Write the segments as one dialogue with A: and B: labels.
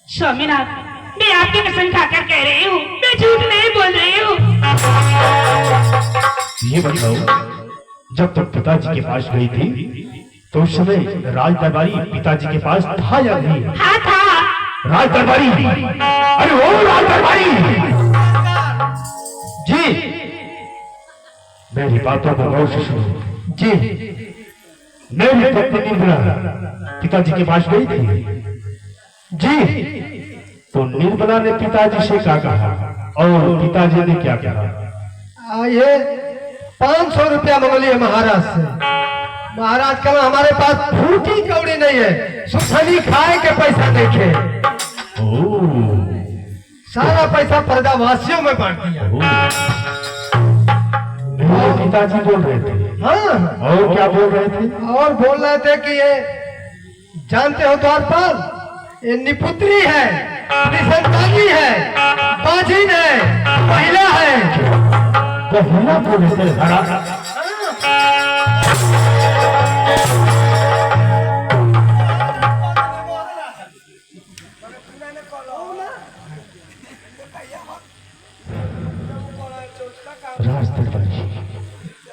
A: स्वामीनाथ, मैं आपकी कसम खाकर कह रही हूँ, मैं झूठ नहीं बोल रही हूँ।
B: ये बताओ, जब तुम पिताजी के पास गई थी तो उस समय राज दरबारी पिताजी के पास था या नहीं?
A: हाँ था।
B: राज दरबारी, अरे ओ राज दरबारी जी, मेरी बातों को गौर से सुनो जी। मेरी पत्नी निर्मला पिताजी के पास गई थी जी, तो निर्मला ने पिताजी से क्या कहा और पिताजी ने क्या कहा?
C: ये 500 रुपया मांग लिए महाराज से। महाराज कल हमारे पास फूटी कौड़ी नहीं है, सुखनी खाए के पैसा नहीं थे, सारा पैसा प्रजावासियों में बांट दिया।
B: मेरे पिताजी बोल रहे थे।
C: हाँ,
B: और क्या बोल रहे थे?
C: और बोल रहे थे कि ये जानते हो द्वारपाल, ये निपुत्री है, निसंतानी है, बाजिन है, महिला है।
B: महिला बोले थे महाराज? राज दरबारी,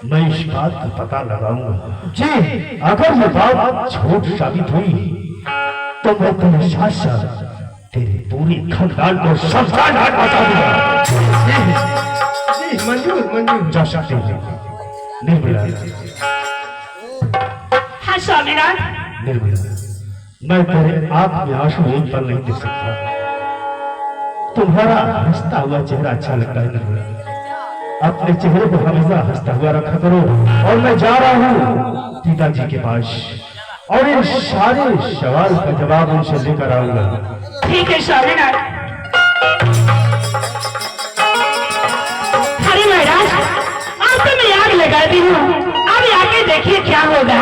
B: मैं इस बात का पता लगाऊंगा जी। अगर ये बात झूठ साबित हुई तो मैं तेरे साथ साथ तेरे पूरे खानदान को शमशान घाट पहुंचा दूंगा।
C: जी मंजूर मंजूर।
B: जा सकते हैं निर्मला।
A: हाँ स्वामीनाथ।
B: निर्मला, मैं तेरे आंख में आंसू एक पल नहीं देख सकता। तुम्हारा हंसता हुआ चेहरा अच्छा लगता है निर्मला, अपने चेहरे को हमेशा हंसता हुआ रखा करो। और मैं जा रहा हूँ पिताजी के पास और इन सारे सवाल का जवाब उनसे लेकर आऊंगा।
A: ठीक है स्वामीनाथ। अरे महाराज, आप तो मैं आग लगा दी हूँ, अब आके देखिए क्या होगा।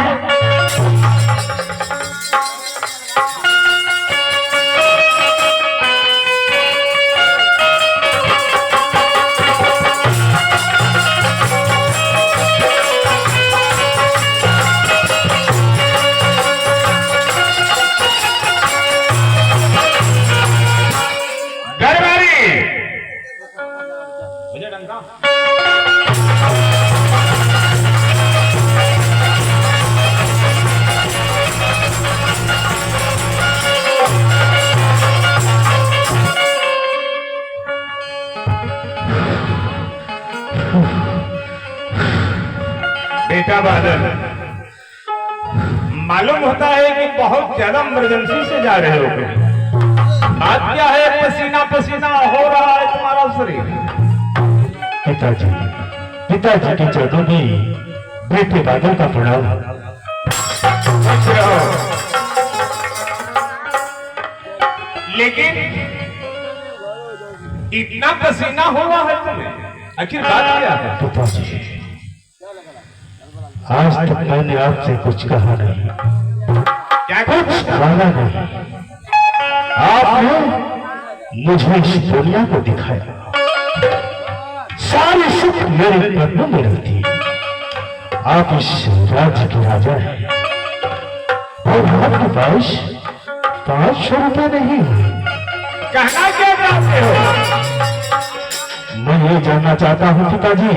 D: बेटा बादल, मालूम होता है कि बहुत ज्यादा इमरजेंसी से जा रहे हो। बात क्या है? पसीना पसीना हो रहा है तुम्हारा शरीर।
B: पिताजी, पिताजी के चरणों में बेटे बादल का प्रणाम।
D: लेकिन इतना पसीना हुआ है तुम्हें, आखिर बात क्या है?
B: पिताजी, आज तक मैंने आपसे कुछ कहा नहीं,
D: क्या
B: कुछ मांगा नहीं। आपने मुझे इस दुनिया को दिखाया, सारी सुख मेरे कदमों में रहती। आप इस राज्य के राजा हैं और आपके पास 500 रुपये नहीं है।
D: कहना क्या चाहते हो?
B: मैं ये जानना चाहता हूँ पिताजी,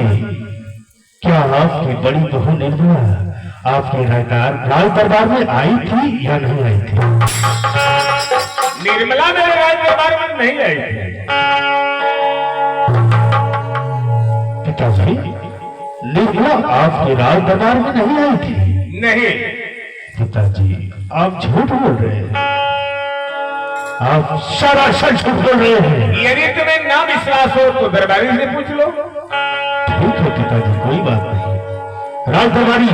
B: क्या आपकी बड़ी बहू निर्मला आपके राज दरबार में आई थी या नहीं आई थी?
D: निर्मला मेरे राज दरबार में नहीं आई थी।
B: पिताजी, निर्मला आपके राज दरबार में नहीं आई थी?
D: नहीं।
B: पिताजी, आप झूठ बोल रहे हैं, आप सरासर झूठ बोल रहे हैं।
D: यदि तुम्हें ना विश्वास हो तो दरबारी से पूछ लो।
B: ठीक है पिताजी, कोई बात नहीं। राज दरबारी,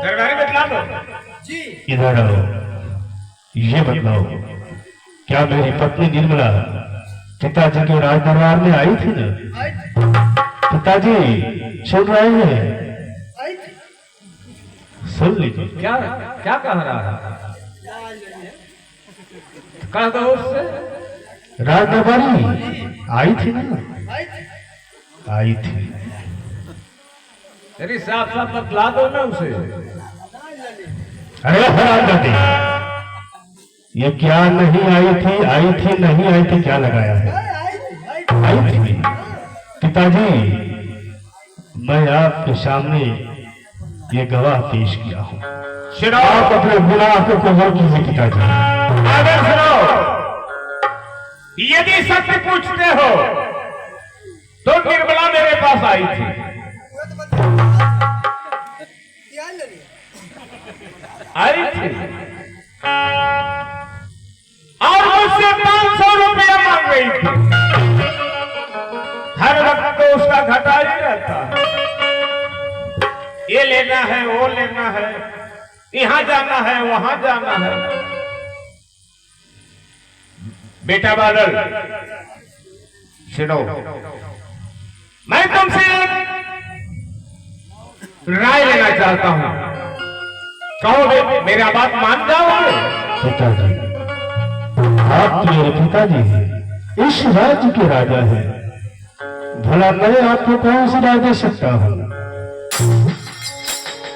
D: दरबारी बतला दो
C: जी।
B: इधर आओ, ये बताओ, क्या मेरी पत्नी निर्मला पिताजी के राज दरबार में आई थी ना? पिताजी सुन रहे हैं? सुन लीजिए।
D: क्या क्या कह रहा है? कह दो उससे।
B: राज दरबारी आई थी ना? आई थी।
D: तेरी साफ साफ बतला दो ना उसे।
B: अरे हरामजादे, ये क्या नहीं आई थी नहीं आई थी, क्या लगाया है? आई थी। पिताजी, मैं आपके सामने ये गवाह पेश किया हूँ।
D: सुनो,
B: आप अपने गुनाह को कबूल कीजिए पिताजी।
D: अगर सुनो, यदि सत्य पूछते हो तो निर्मला मेरे पास आई थी। आई थी और मुझसे 500 रुपया मांग रही थी। हर वक्त तो उसका घटा ही रहता है, ये लेना है वो लेना है, यहां जाना है वहां जाना है। बेटा बादल सुनो, मैं तुमसे राय लेना चाहता हूं, कहो मेरा बात मान जाओगे?
B: पिताजी, आप मेरे पिताजी हैं, इस राज्य के राजा हैं, भला मैं आपको कौन सी राय दे सकता हूँ?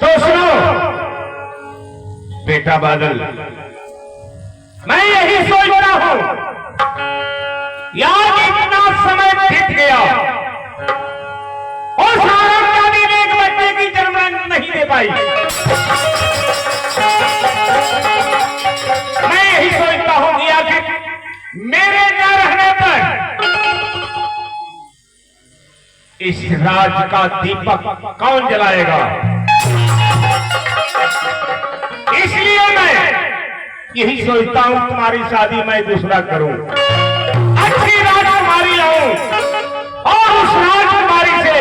D: तो सुनो बेटा बादल, मैं यही सोचता हूं, यार इतना समय बीत गया और सारा दादी ने एक बच्चे की जन्म नहीं दे पाई। मैं यही सोचता हूं कि आखिर मेरे न रहने पर इस राज का दीपक कौन जलाएगा। इसलिए मैं यही सोचता हूं तुम्हारी शादी मैं दूसरा करूं, अच्छी राजकुमारी लाऊं और उस राजकुमारी से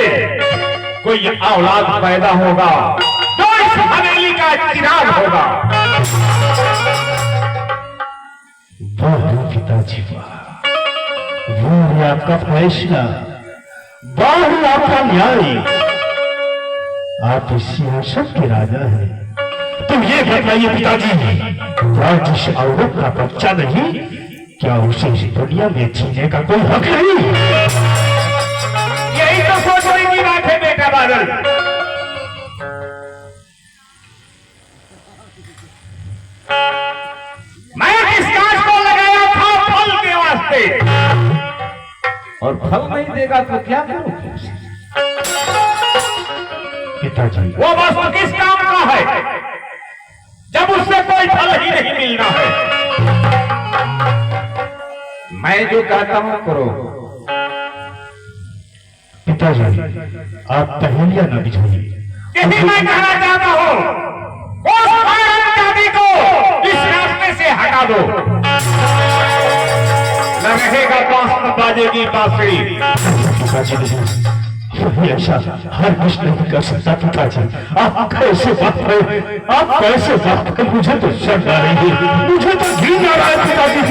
D: कोई औलाद पैदा होगा जो इस हवेली का चिराग होगा।
B: वाह पिताजी वाह, वो है आपका फैसला, वाह है आपका न्याय। आप इस सियासत के राजा हैं, तुम ये बताइए पिताजी, क्या जिस औरत का बच्चा नहीं, क्या उसे इस दुनिया में जीने का कोई हक नहीं?
D: यही तो सोचने की बात है बेटा बादल। मैं इस कांच को लगाया था फल के वास्ते, और फल नहीं देगा तो क्या करूं?
B: पिताजी,
D: वो वस्तु किस काम का है जब उससे कोई फल ही नहीं मिलना है? मैं जो कहता हूं करो।
B: पिताजी, आप पहेलियां न बुझाइए।
D: यही मैं कहना चाहता हूं, उस दादी को इस रास्ते से हटा दो, न रहेगा पास न बाजेगी बांसुरी।
B: पिताजी नहीं, ऐसा हर कुछ नहीं कर सकता पिताजी। आप कैसे बात करें, आप कैसे बात करें? मुझे तो शर्म आ रही है, मुझे तो घिन आ रहा है पिताजी।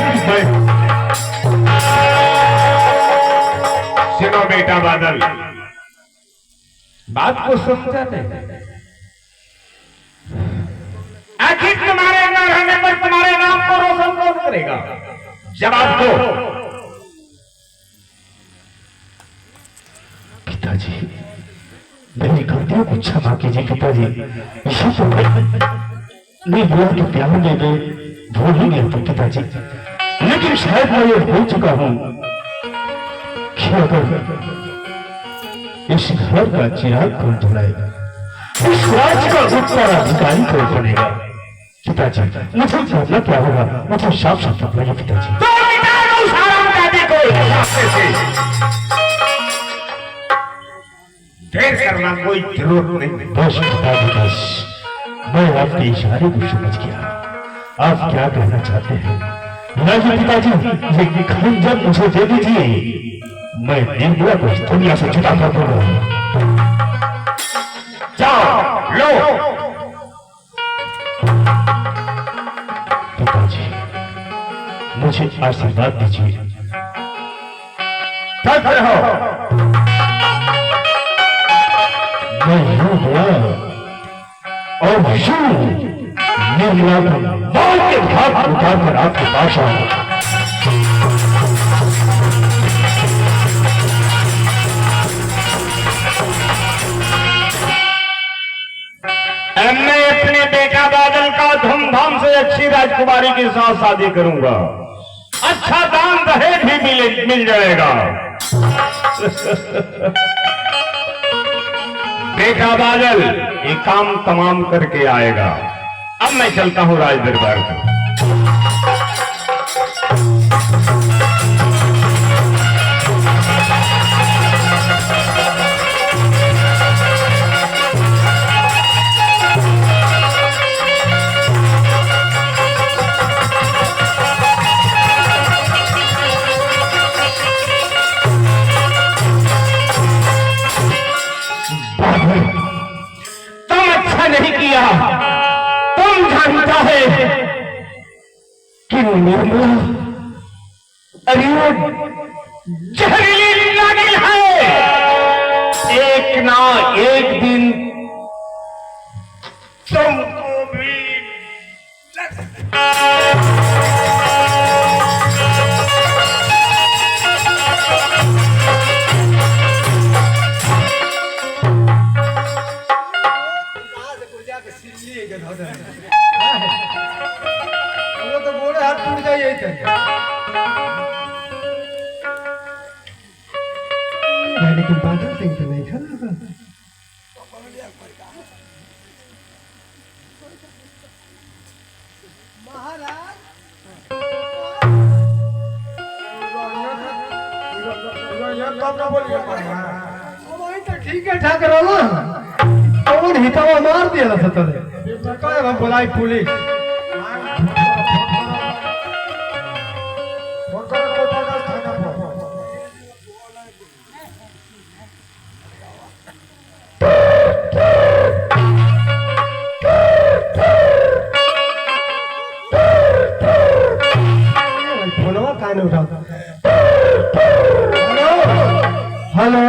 D: सुनो बेटा बादल, बात को समझा नहीं। आखिर तुम्हारे न रहने पर तुम्हारे नाम को रोशन कौन करेगा? जवाब दो।
B: पिताजी, मेरी गलतियों को क्षमा कीजिए पिताजी। इसी तो निर्मला के प्यार में मैं भूल ही गया था पिताजी, लेकिन शायद मैं ये भूल चुका हूं कि अगर इस घर का चिराग कौन जलाएगा, इस राज्य का उत्तराधिकारी कौन बनेगा? पिताजी, मुझे करना क्या होगा, मुझे साफ साफ बताइए पिताजी।
D: तो मिटा दो सारा दादी को इस रास्ते से। देर करना कोई जरूरत नहीं।
B: बस पिताजी बस, मैं आपके इशारे को समझ गया। आप क्या कहना चाहते हैं? नहीं पिताजी, ये खंजर मुझे दे दीजिए, मैं निर्मला को इस दुनिया से जुदा कर दूंगा।
D: जाओ लो।
B: पिताजी, मुझे आशीर्वाद दीजिए।
D: चलते हो।
B: मैं यूं गया और यूं निर्मला को मौत के घाट उतार कर आपके पास आऊंगा।
D: मैं अपने बेटा बादल का धूमधाम से कोई अच्छी राजकुमारी के साथ शादी करूंगा, अच्छा दान दहेज भी मिल जाएगा। बेटा बादल ये काम तमाम करके आएगा। अब मैं चलता हूं राज दरबार को।
B: तुम अच्छा नहीं किया। तुम जानता है कि निर्मला अरे जहरीली नागिन है। एक ना एक दिन तुमको भी
C: वो तो बोले हाथ टूट जाइए थे। लेकिन बादल सिंह तो नहीं खड़ा था। ठीक है ठाक रहो कौन हितावा मार दिया सतरे बुलाई पुलिस फोनवा काहे नहीं उठाता। हेलो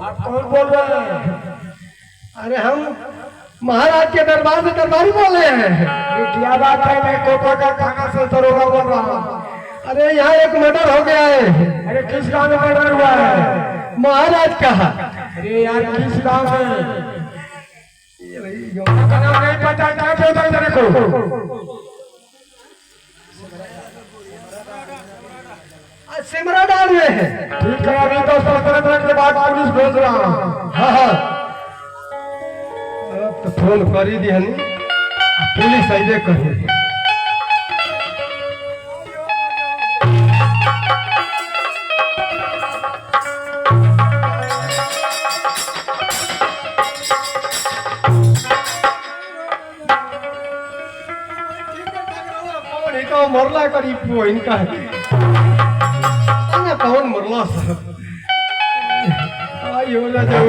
C: आप कौन बोल रहे हैं? अरे हम महाराज के दरबार से दरबारी बोल रहे हैं। क्या बात है? मैं कोटा का थाना से दरोगा बोल रहा हूँ। अरे यहाँ एक मर्डर हो गया है। अरे किस गाँव में मर्डर हुआ है? महाराज का। अरे यार किस गाँव में? नाम नहीं पता क्या बोलता तेरे को? सिमरा डाल में है। ठीक है अभी तो 17 मिनट के बाद पुलिस भेज रहा हूँ। हाँ हाँ अब तो फोन कर ही दिया नहीं पुलिस आइए कहे। तो मरला करीब वो इनका है कौन मरला साहब? आयो राजाऊ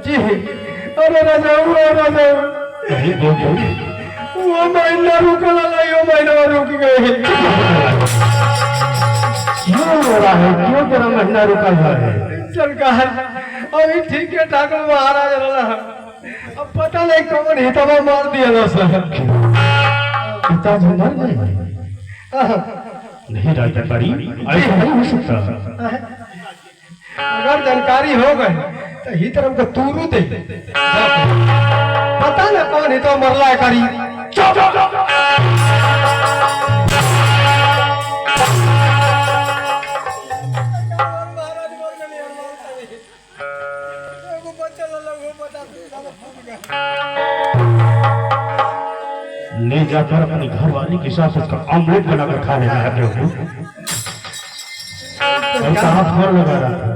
C: जी। अरे राजाऊ वो महीना रुकल वो महीना रुक गए।
B: क्यों हो रहा है? क्यों तेरा महीना रुका हुआ है?
C: सरकार अभी ठीक है ठाकुर महाराज रहा अब पता नहीं कौन हितवा मार दिया ना साहब।
B: पिताजी मर गए? नहीं राजदरबारी ऐसा नहीं हो सकता।
C: अगर जानकारी हो गई तो ही तरफ का तूरू दे पता ना कौन हितवा मरला करी।
B: ले जाकर अपनी घरवाली के साथ उसका ऑमलेट बनाकर खा लेना है प्रभु। कहाँ फोन लगा रहा था?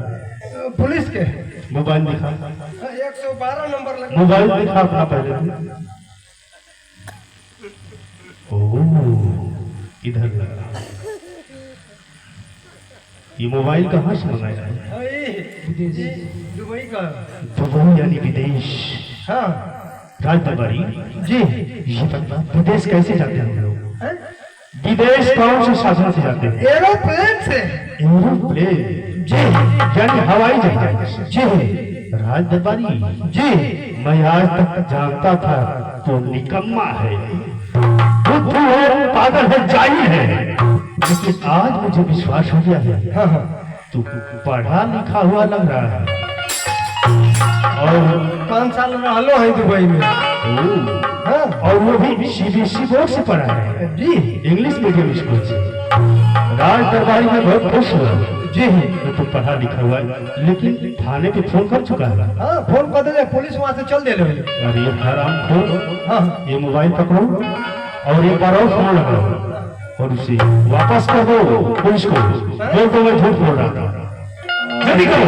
C: पुलिस के
B: मोबाइल दिखा।
C: 112 नंबर लगा।
B: मोबाइल दिखा अपना पहले। ओह इधर लगा। ये मोबाइल कहाँ से मंगाया है?
C: दुबई का।
B: दुबई यानी विदेश।
C: हाँ
B: राजदरबारी
C: जी
B: ये बता विदेश कैसे जाते हैं हम लोग? विदेश कौन से साधन से जाते हैं?
C: एरोप्लेन से।
B: एरोप्लेन जी यानी हवाई जहाज जी। राजदरबारी जी मैं आज तक जानता था तो निकम्मा है, बुद्धू है, पागल है, जाहिल है, लेकिन आज मुझे विश्वास हो गया है।
C: हाँ हाँ
B: तू पढ़ा लिखा हुआ लग रहा है। और
C: 5 साल रहलो है दुबई में। हाँ
B: और वो भी सीबीएसई बोर्ड से पढ़ा है
C: जी
B: इंग्लिश मीडियम स्कूल से। राज दरबारी में बहुत खुश हुआ
C: जी।
B: ये तो पढ़ा लिखा हुआ है, लेकिन थाने पे फोन कर चुका है।
C: हाँ फोन कर दे, पुलिस वहाँ से चल दे रहे।
B: अरे ये हराम खोर,
C: हाँ
B: ये मोबाइल पकड़ो और एक बार और फोन लगाओ और उसे वापस कर दो पुलिस को। बोल दो मैं झूठ बोल रहा था, जल्दी करो।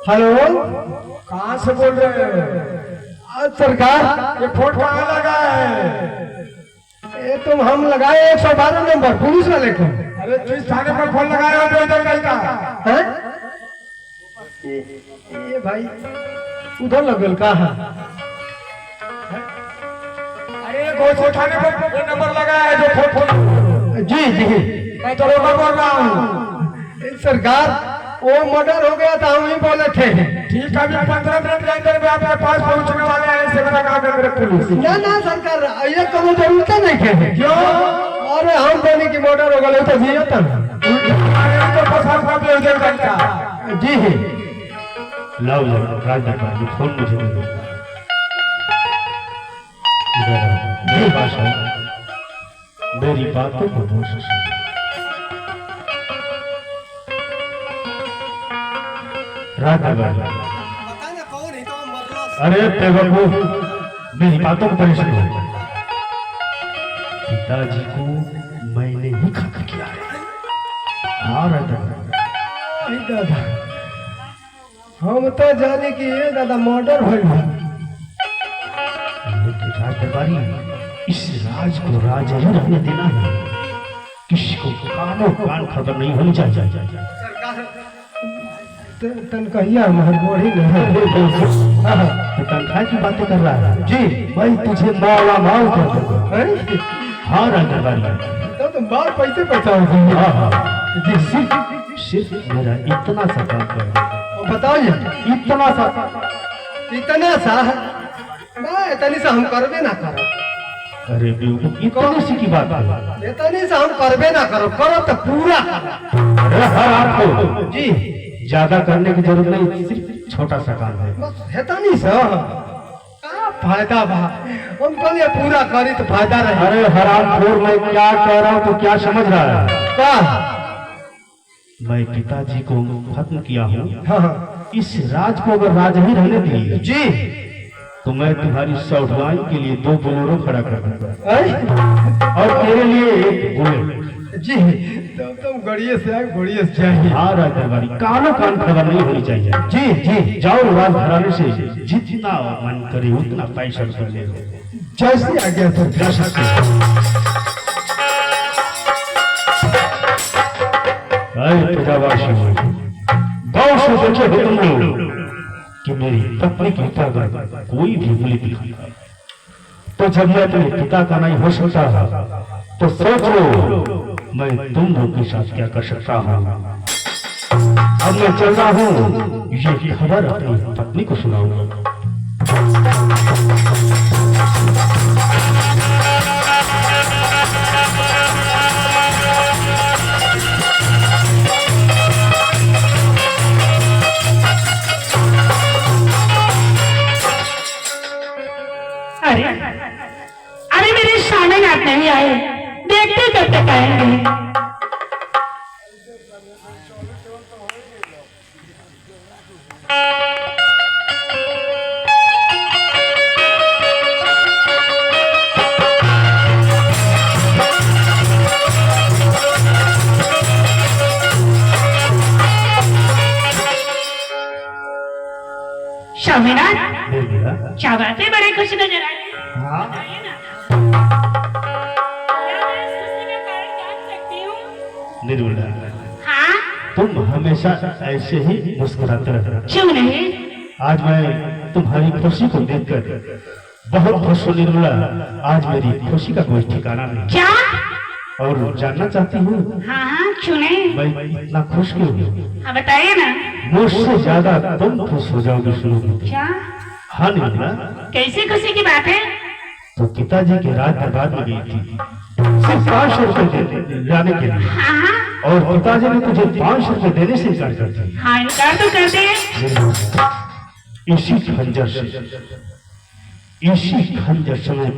C: हेलो कहाँ से बोल रहे हैं? सरकार ये फोन कहाँ लगा है? ये तुम हम लगाए 112 नंबर पुलिस वाले को। अरे जिस थाने पर फोन लगाया हो इधर कहीं का है? ये भाई उधर लगल कहाँ? अरे कौन थाने पर नंबर लगाया है जो फोन? जी जी मैं तो रोका बोल रहा हूँ। सरकार वो मर्डर हो गया था, हम ही बोले थे। ठीक है, अभी 15 मिनट के अंदर में आपके पास पहुंचने वाले हैं। इससे बड़ा काम है मेरे पुलिस। ना ना सरकार ये कभी जरूरत नहीं है। क्यों? अरे हम बोले कि मर्डर हो गया तो जिया था जी।
B: लाओ राज दरबार ये फोन मुझे दे दो। मेरी पास आओ, मेरी बातों को दोष राज दरबार। अरे बेवकूफ, मेरी बातों को परेशान हो। पिताजी को मैंने ही खत्म किया है। हाँ राज दरबार।
C: दादा हम तो जाने कि ये दादा मर्डर हो गया,
B: लेकिन राज दरबारी इस राज को राज ही रहने देना है। किसी को कानों कान खबर नहीं होनी चाहिए।
C: तन कहिया हमारे बोड़ी नहीं
B: तो तनख्वाह की बातें कर रहा है जी। मैं तुझे माला माल कर दूंगा। हाँ राज दरबारी
C: तो बात पैसे बचाओगे?
B: हाँ हाँ जी, सिर्फ मेरा इतना सा काम कर।
C: बताइए
B: इतना सा
C: इतना सा मैं इतनी सा हम करबे ना करो।
B: अरे बेवकूफ, इतनी सी की बात है।
C: इतनी सा हम करबे ना करो, करो तो पूरा करो।
B: अरे हर आपको
C: जी
B: ज्यादा करने की जरूरत नहीं, सिर्फ छोटा सा काम है।
C: बस इतनी सा का फायदा बा। हम कहलिए पूरा करी तो फायदा रहे।
B: अरे हरामखोर, मैं क्या कह रहा हूँ तो क्या समझ रहा है?
C: का
B: मैं पिताजी को खत्म किया हूँ।
C: हाँ
B: इस राज को अगर राज ही रहने दिए
C: जी
B: तो मैं तुम्हारी सौठवाई के लिए 2 बोलेरो खड़ा कर दूंगा और तेरे लिए 1 बुलेट।
C: जी तो तुम गड़िए से आए, गड़िए से चाहिए।
B: हाँ राज दरबारी, कानों कान खबर नहीं होनी चाहिए।
C: जी जी
B: जाओ राज घराने से जितना मन करे उतना पैसा ले लो।
C: जैसे आ गया सर।
B: प्रजावासी गौर से देखे हो तुम लोग कि मेरी पत्नी के ऊपर अगर कोई भी उंगली दिखाई तो जब मैं अपने पिता का नहीं हो सकता तो सोचो मैं तुम लोग के साथ क्या कर सकता हूँ। अब मैं चल रहा हूँ, ये खबर अपनी पत्नी को सुनाऊंगा।
A: अरे अरे मेरे सामने आप नहीं आए, देखते कब तक आएंगे? स्वामीनाथ, क्या बातें बड़े खुश नजर आ रही हैं।
B: हाँ
A: आइए ना। क्या मैं इस खुशी का कारण जान सकती हूँ?
B: निर्मला,
A: हाँ,
B: तुम हमेशा ऐसे ही मुस्कुराते रहते।
A: क्यों नहीं?
B: आज मैं तुम्हारी खुशी को देखकर बहुत खुश हूँ निर्मला। आज मेरी खुशी का कोई ठिकाना नहीं।
A: क्या?
B: और जानना चाहती हूँ
A: हाँ हाँ, क्यों नहीं?
B: मैं इतना खुश क्यों हूँ?
A: हाँ बताइए ना।
B: मुझसे ज्यादा तुम खुश हो जाओगी शुरू में।
A: क्या?
B: हाँ निर्मला,
A: कैसी खुशी की बात है?
B: तो पिताजी के राज दरबार में गई थी सिर्फ 500 रुपए लाने के लिए,
A: हाँ
B: और पिताजी ने तुझे 500 रुपए देने से इनकार कर दिया।
A: हाँ, इनकार तो कर दे।
B: इसी खंजर से मैं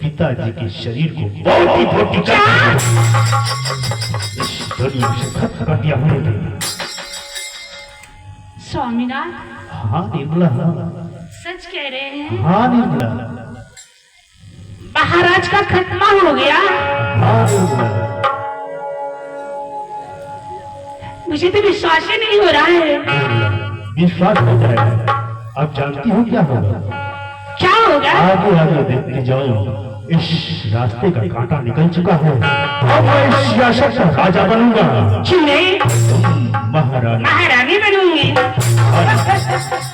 B: पिताजी के शरीर को बहुत ही छोटी कर इस दुनिया से खत्म कर दिया हमने।
A: स्वामीनाथ,
B: हाँ निर्मला,
A: सच कह रहे हैं?
B: हाँ निर्मला,
A: महाराज का खत्मा हो गया।
B: हाँ निर्मला।
A: मुझे तो विश्वास ही नहीं हो रहा है।
B: विश्वास हो जाएगा। अब जानती हो क्या होगा?
A: क्या होगा?
B: आगे आगे देखते जाओ, इस रास्ते का कांटा निकल चुका है। अब मैं इस सियासत का राजा बनूंगा।
A: क्यों नहीं?
B: महारानी
A: महारानी बनूंगी।